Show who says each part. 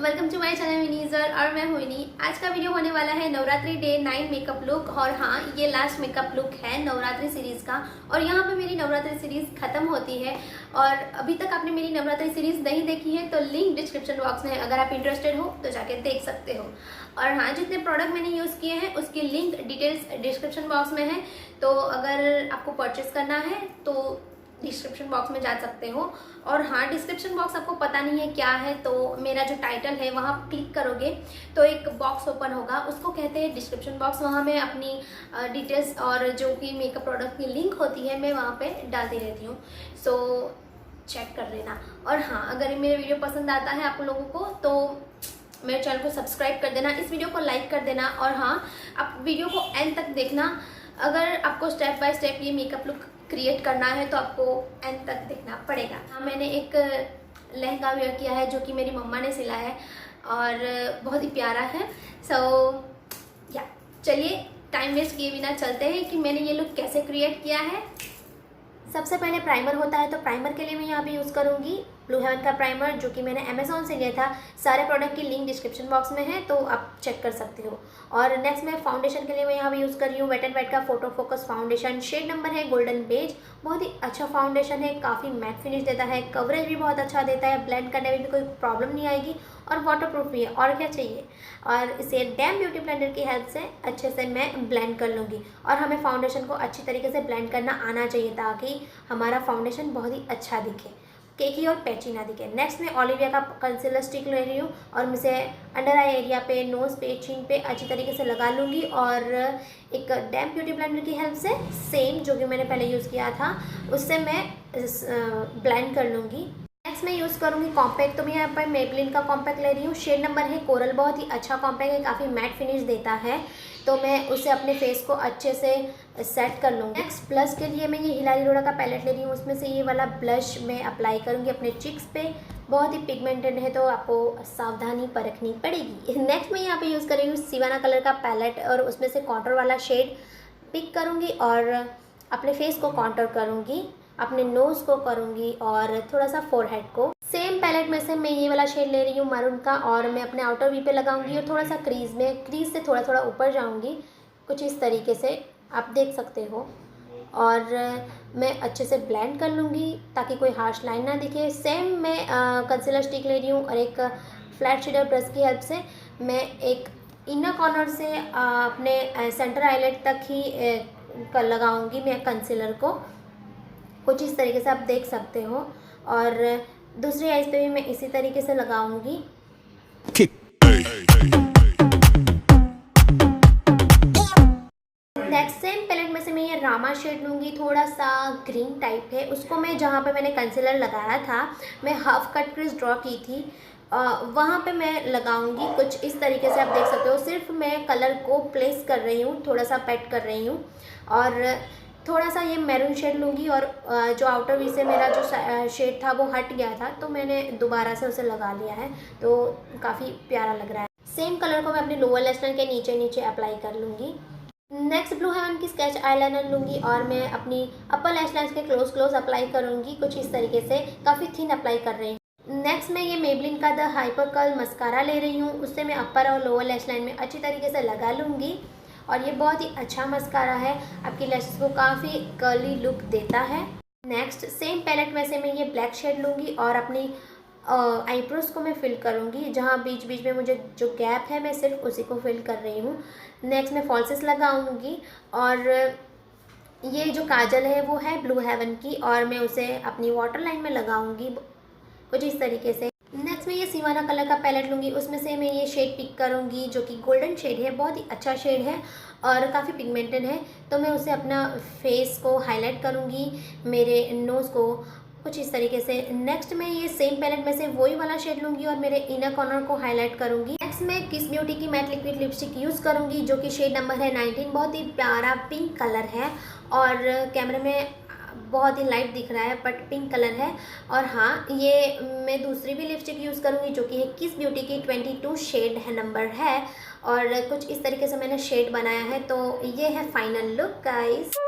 Speaker 1: Welcome to my channel विनीजर और मैं हुईनी। आज का वीडियो होने वाला है नवरात्रि डे 9 मेकअप लुक। और हाँ, ये लास्ट मेकअप लुक है नवरात्रि सीरीज का। और यहाँ पे मेरी नवरात्रि सीरीज खत्म होती है। और अभी तक आपने मेरी नवरात्रि सीरीज नहीं देखी है तो लिंक डिस्क्रिप्शन बॉक्स में है, अगर आप इंटरेस्टेड हो तो जाके देख सकते हो। और हाँ, जितने प्रोडक्ट मैंने यूज़ किए हैं उसकी लिंक डिटेल्स डिस्क्रिप्शन बॉक्स में है, तो अगर आपको परचेस करना है तो डिस्क्रिप्शन बॉक्स में जा सकते हो। और हाँ, डिस्क्रिप्शन बॉक्स आपको पता नहीं है क्या है तो मेरा जो टाइटल है वहाँ क्लिक करोगे तो एक बॉक्स ओपन होगा, उसको कहते हैं डिस्क्रिप्शन बॉक्स। वहाँ मैं अपनी डिटेल्स और जो कि मेकअप प्रोडक्ट की लिंक होती है मैं वहाँ पे डालती रहती हूँ, सो चेक कर लेना। और हाँ, अगर मेरे वीडियो पसंद आता है आप लोगों को तो मेरे चैनल को सब्सक्राइब कर देना, इस वीडियो को लाइक कर देना। और हाँ, आप वीडियो को एंड तक देखना। अगर आपको स्टेप बाय स्टेप ये मेकअप लुक क्रिएट करना है तो आपको एंड तक देखना पड़ेगा। हाँ, मैंने एक लहंगा वेयर किया है जो कि मेरी मम्मा ने सिला है और बहुत ही प्यारा है। या चलिए टाइम वेस्ट किए बिना चलते हैं कि मैंने ये लुक कैसे क्रिएट किया है। सबसे पहले प्राइमर होता है, तो प्राइमर के लिए मैं यहाँ पे यूज़ करूँगी ब्लू हेवन का प्राइमर जो कि मैंने अमेज़ॉन से लिया था। सारे प्रोडक्ट की लिंक डिस्क्रिप्शन बॉक्स में है तो आप चेक कर सकते हो। और नेक्स्ट मैं फाउंडेशन के लिए मैं यहाँ पे यूज़ कर रही हूँ वेट एंड वाइट का photo focus foundation. Shade number है गोल्डन बेज। बहुत ही अच्छा फाउंडेशन है, काफ़ी मैट फिनिश देता है, कवरेज भी बहुत अच्छा देता है, ब्लेंड करने में भी कोई प्रॉब्लम नहीं आएगी और वाटरप्रूफ भी है। और क्या चाहिए। और इसे डैम ब्यूटी ब्लेंडर की हेल्प से अच्छे से मैं ब्लेंड कर लूँगी। और हमें फाउंडेशन को अच्छी तरीके से ब्लेंड करना आना चाहिए ताकि हमारा फाउंडेशन बहुत ही अच्छा दिखे, केकी और पैची ना दिखे। नेक्स्ट मैं ओलिविया का कंसीलर स्टिक ले रही हूँ और मैं इसे अंडर आई एरिया पे, नोज़ पे, चिन पे अच्छी तरीके से लगा लूँगी। और एक डैम ब्यूटी ब्लेंडर की हेल्प से सेम जो कि मैंने पहले यूज़ किया था उससे मैं ब्लेंड कर लूँगी। नेक्स्ट मैं यूज़ करूँगी कॉम्पैक्ट, तो मैं यहाँ पर मेबलिन का कॉम्पैक्ट ले रही हूँ। शेड नंबर है कोरल। बहुत ही अच्छा कॉम्पैक्ट है, काफ़ी मैट फिनिश देता है, तो मैं उसे अपने फेस को अच्छे से सेट कर लूँगी। नेक्स्ट ब्लश के लिए मैं ये हिलारी रोड़ा का पैलेट ले रही हूँ, उसमें से ये वाला ब्लश मैं अप्लाई करूँगी अपने चिक्स पे। बहुत ही पिगमेंटेड है तो आपको सावधानी परखनी पड़ेगी। नेक्स्ट मैं यहाँ पे यूज़ कर रही हूँ सिवाना कलर का पैलेट और उसमें से कॉन्टूर वाला शेड पिक करूँगी और अपने फेस को कॉन्टूर करूँगी, अपने नोज़ को करूँगी और थोड़ा सा फोरहेड को। सेम पैलेट में से मैं ये वाला शेड ले रही हूँ मैरून का और मैं अपने आउटर वी पे लगाऊंगी और थोड़ा सा क्रीज से थोड़ा थोड़ा ऊपर जाऊंगी, कुछ इस तरीके से आप देख सकते हो। और मैं अच्छे से ब्लेंड कर लूँगी ताकि कोई हार्श लाइन ना दिखे। सेम मैं कंसीलर स्टिक ले रही हूँ और एक फ्लैट शेडर ब्रश की हेल्प से मैं एक इनर कॉर्नर से अपने सेंटर आईलेट तक ही लगाऊंगी मैं कंसीलर को, कुछ इस तरीके से आप देख सकते हो। और दूसरी आइज पे भी मैं इसी तरीके से लगाऊंगी। नेक्स्ट सेम पैलेट में से मैं ये रामा शेड लूँगी, थोड़ा सा ग्रीन टाइप है, उसको मैं जहाँ पे मैंने कंसीलर लगाया था मैं हाफ कट क्रीज ड्रॉ की थी वहाँ पे मैं लगाऊंगी, कुछ इस तरीके से आप देख सकते हो। सिर्फ मैं कलर को प्लेस कर रही हूँ, थोड़ा सा पैट कर रही हूँ। और थोड़ा सा ये मैरून शेड लूँगी और जो आउटर वी से मेरा जो शेड था वो हट गया था तो मैंने दोबारा से उसे लगा लिया है, तो काफ़ी प्यारा लग रहा है। सेम कलर को मैं अपने लोअर लैश लाइन के नीचे नीचे अप्लाई कर लूँगी। नेक्स्ट ब्लू हेवन की स्केच आईलाइनर लूँगी और मैं अपनी अपर लैश लाइन के क्लोज अप्लाई करूँगी, कुछ इस तरीके से, काफ़ी थिन अप्लाई कर रही हूँ। नेक्स्ट मैं ये मेबलिन का द हाइपर कर्ल मस्कारा ले रही हूँ, उससे मैं अपर और लोअर लैश लाइन में अच्छी तरीके से लगा लूँगी। और ये बहुत ही अच्छा मस्कारा है, आपकी लैशेस को काफ़ी कर्ली लुक देता है। नेक्स्ट सेम पैलेट में से मैं ये ब्लैक शेड लूँगी और अपनी आईब्रोज को मैं फिल करूँगी, जहाँ बीच बीच में मुझे जो गैप है मैं सिर्फ उसी को फिल कर रही हूँ। नेक्स्ट मैं फॉल्सेस लगाऊँगी और ये जो काजल है वो है ब्लू हेवन की और मैं उसे अपनी वाटर लाइन में लगाऊँगी, कुछ इस तरीके से। नेक्स्ट मैं ये सिवाना कलर का पैलेट लूँगी, उसमें से मैं ये शेड पिक करूँगी जो कि गोल्डन शेड है, बहुत ही अच्छा शेड है और काफ़ी पिगमेंटेड है, तो मैं उसे अपना फेस को हाईलाइट करूँगी, मेरे नोज़ को, कुछ इस तरीके से। नेक्स्ट मैं ये सेम पैलेट में से वही वाला शेड लूँगी और मेरे इनर कॉर्नर को हाईलाइट करूँगी। नेक्स्ट मैं किस ब्यूटी की मैट लिक्विड लिपस्टिक यूज़ करूँगी जो कि शेड नंबर है 19। बहुत ही प्यारा पिंक कलर है और कैमरे में बहुत ही लाइट दिख रहा है बट पिंक कलर है। और हाँ, ये मैं दूसरी भी लिपस्टिक यूज़ करूँगी जो कि है किस ब्यूटी की 22 शेड है नंबर है और कुछ इस तरीके से मैंने शेड बनाया है। तो ये है फाइनल लुक गाइस।